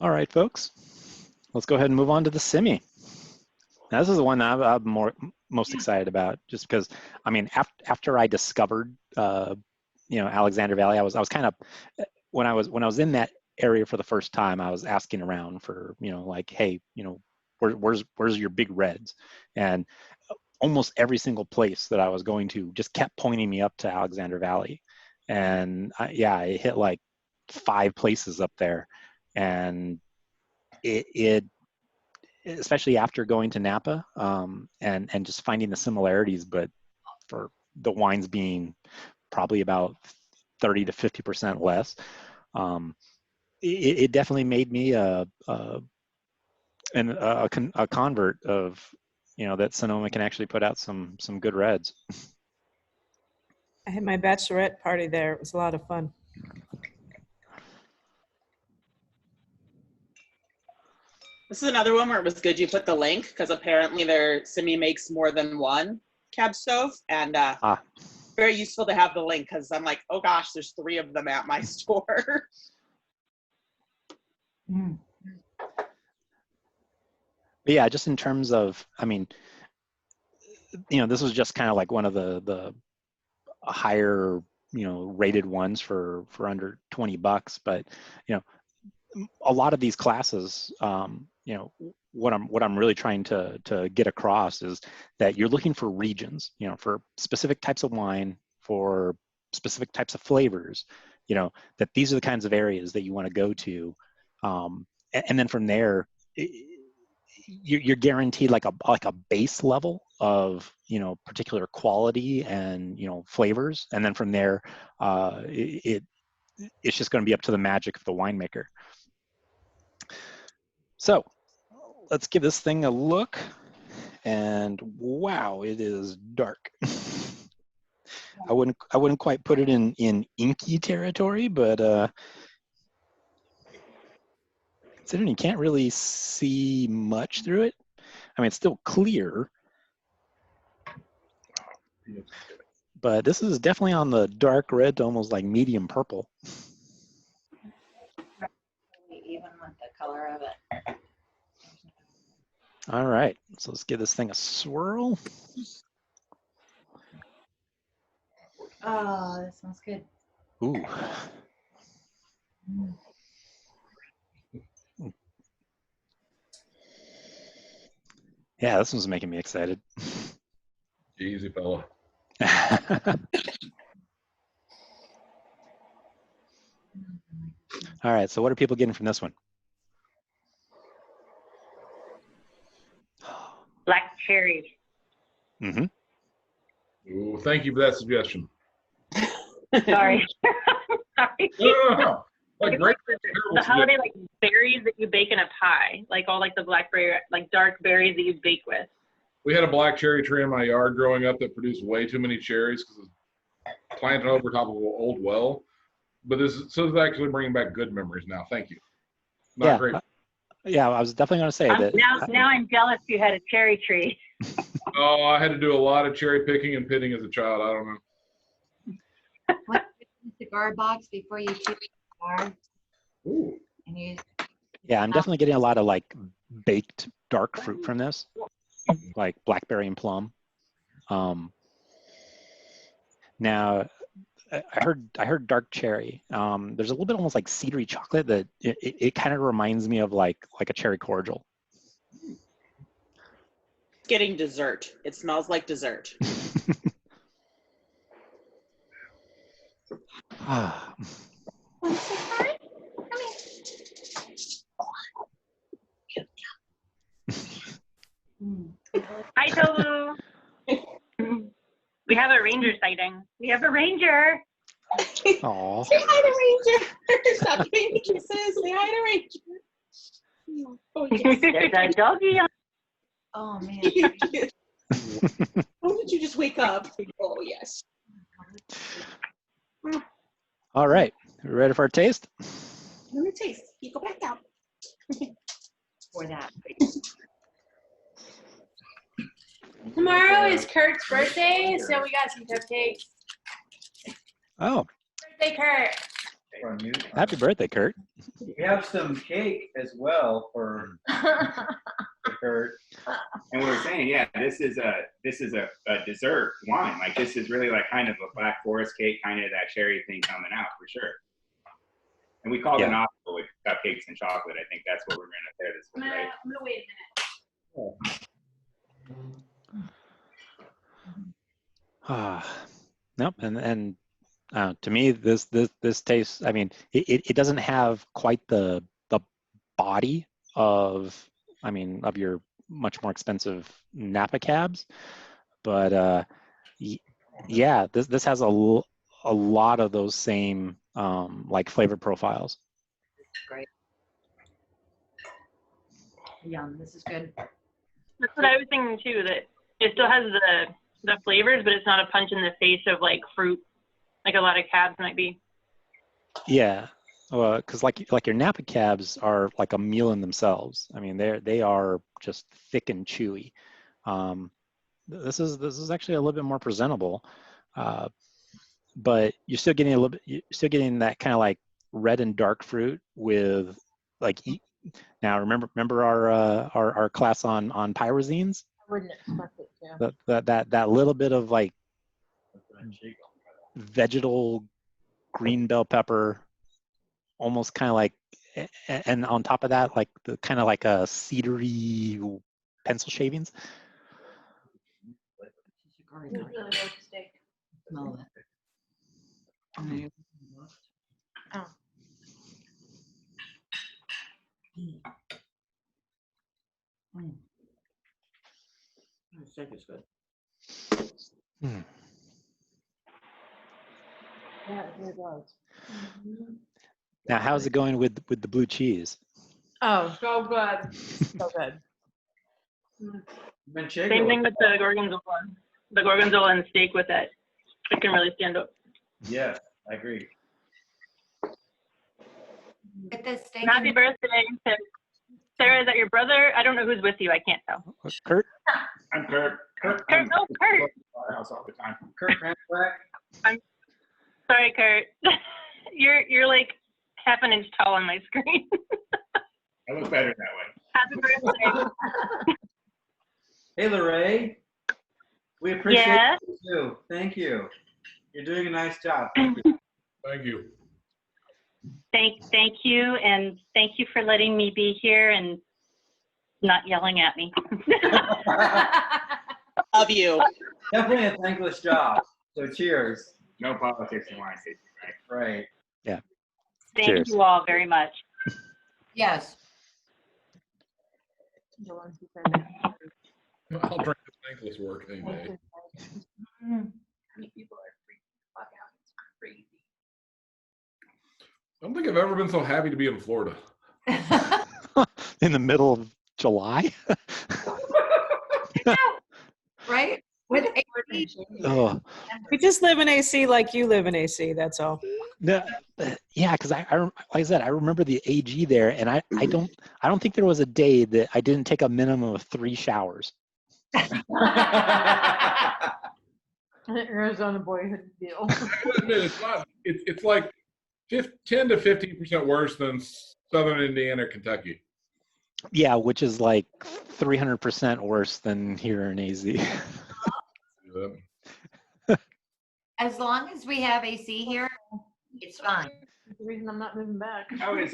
All right, folks, let's go ahead and move on to the Simi. Now, this is the one that I'm most excited about, just because, I mean, after I discovered, Alexander Valley, I was kind of, when I was in that area for the first time, I was asking around for, like, hey, where's your big reds? And almost every single place that I was going to just kept pointing me up to Alexander Valley. And I hit like 5 places up there. And it especially after going to Napa, and just finding the similarities, but for the wines being probably about 30 to 50% less, it definitely made me a convert of, that Sonoma can actually put out some good reds. I had my bachelorette party there. It was a lot of fun. This is another one where it was good you put the link, because apparently their Simi makes more than one cab stove, and very useful to have the link, because I'm like, oh gosh, there's 3 of them at my store. But yeah, just in terms of, I mean, this was just kind of like one of the higher, rated ones for under $20, but a lot of these classes, what I'm really trying to get across is that you're looking for regions, for specific types of wine, for specific types of flavors, that these are the kinds of areas that you want to go to, and then from there, you're guaranteed like a base level of particular quality and flavors, and then from there, it's just going to be up to the magic of the winemaker. So let's give this thing a look, and wow, it is dark. I wouldn't quite put it in inky territory, but considering you can't really see much through it, I mean, it's still clear, but this is definitely on the dark red to almost like medium purple. Even with the color of it. All right, so let's give this thing a swirl. Oh, that smells good. Ooh. Yeah, this one's making me excited. Easy, fella. All right, so what are people getting from this one? Black cherry. Mm-hmm. Ooh, thank you for that suggestion. Sorry. Sorry. No. Like great, the holiday like berries that you bake in a pie, like all like the blackberry, like dark berries that you bake with. We had a black cherry tree in my yard growing up that produced way too many cherries because it was planted over top of an old well. But this is actually bringing back good memories now. Thank you. Not great. Yeah, I was definitely going to say that. Now I'm jealous you had a cherry tree. Oh, I had to do a lot of cherry picking and pitting as a child. I don't know. What cigar box before you chew the cigar? Ooh. And you. Yeah, I'm definitely getting a lot of like baked dark fruit from this, like blackberry and plum. Now, I heard dark cherry. There's a little bit almost like cedary chocolate that it kind of reminds me of like a cherry cordial. Getting dessert. It smells like dessert. Hi, Tobu. We have a ranger sighting. We have a ranger. Aww. Say hi to Ranger. Stop giving me kisses. Say hi to Ranger. Oh, yes. There's a doggy on. Oh man. Oh, did you just wake up? Oh, yes. All right, we ready for our taste? Let me taste. You go back out. For that. Tomorrow is Kurt's birthday, so we got some cupcakes. Oh. Birthday, Kurt. From you. Happy birthday, Kurt. We have some cake as well for Kurt. And we were saying, yeah, this is a dessert wine. Like this is really like kind of a Black Forest cake, kind of that cherry thing coming out for sure. And we called it an opera with cupcakes and chocolate. I think that's what we're going to pair this with, right? I'm gonna wait a minute. Nope. And to me, this tastes. I mean, it doesn't have quite the body of your much more expensive Napa cabs, but yeah, this has a lot of those same like flavor profiles. Great. Yum, this is good. That's what I was thinking too, that it still has the flavors, but it's not a punch in the face of like fruit, like a lot of cabs might be. Yeah, because like your Napa cabs are like a meal in themselves. I mean, they are just thick and chewy. This is actually a little bit more presentable, but you're still getting you're still getting that kind of like red and dark fruit with like. Now remember our class on pyrazines. I wouldn't expect it, yeah. That little bit of like vegetal green bell pepper, almost kind of like, and on top of that, like the kind of like a cedary pencil shavings. Really like steak. Smell it. Oh. The steak is good. Yeah, it really does. Now, how's it going with the blue cheese? Oh, So good. so good. Manchego. Same thing with the gorgonzola. The gorgonzola and steak with it. It can really stand up. Yes, I agree. With the steak. Happy birthday to Sarah. Is that your brother? I don't know who's with you. I can't tell. Kurt? I'm Kurt. Kurt. Kurt. Oh, Kurt. Our house all the time. Kurt Ransback. I'm sorry, Kurt. You're like half an inch tall on my screen. I look better that way. Happy birthday. Hey, Lorraine. We appreciate Yes? you too. Thank you. You're doing a nice job. Thank you. Thank you. Thank you, and thank you for letting me be here and not yelling at me. Love you. Definitely a thankless job. So cheers. No politics in wine tasting, right? Right. Yeah. Thank Cheers. you all very much. Yes. The ones who said that. I'll drink this thankless work any day. People are freaking the fuck out. It's crazy. I don't think I've ever been so happy to be in Florida. In the middle of July? Right? With Oh. We just live in AC like you live in AC, that's all. No, yeah, because I like I said, I remember the AG there, and I don't think there was a day that I didn't take a minimum of 3 showers. Arizona boyhood deal. I gotta admit, it's not. It's like 10 to 15% worse than Southern Indiana, Kentucky. Yeah, which is like 300% worse than here in AZ. As long as we have AC here, it's fine. The reason I'm not moving back. How is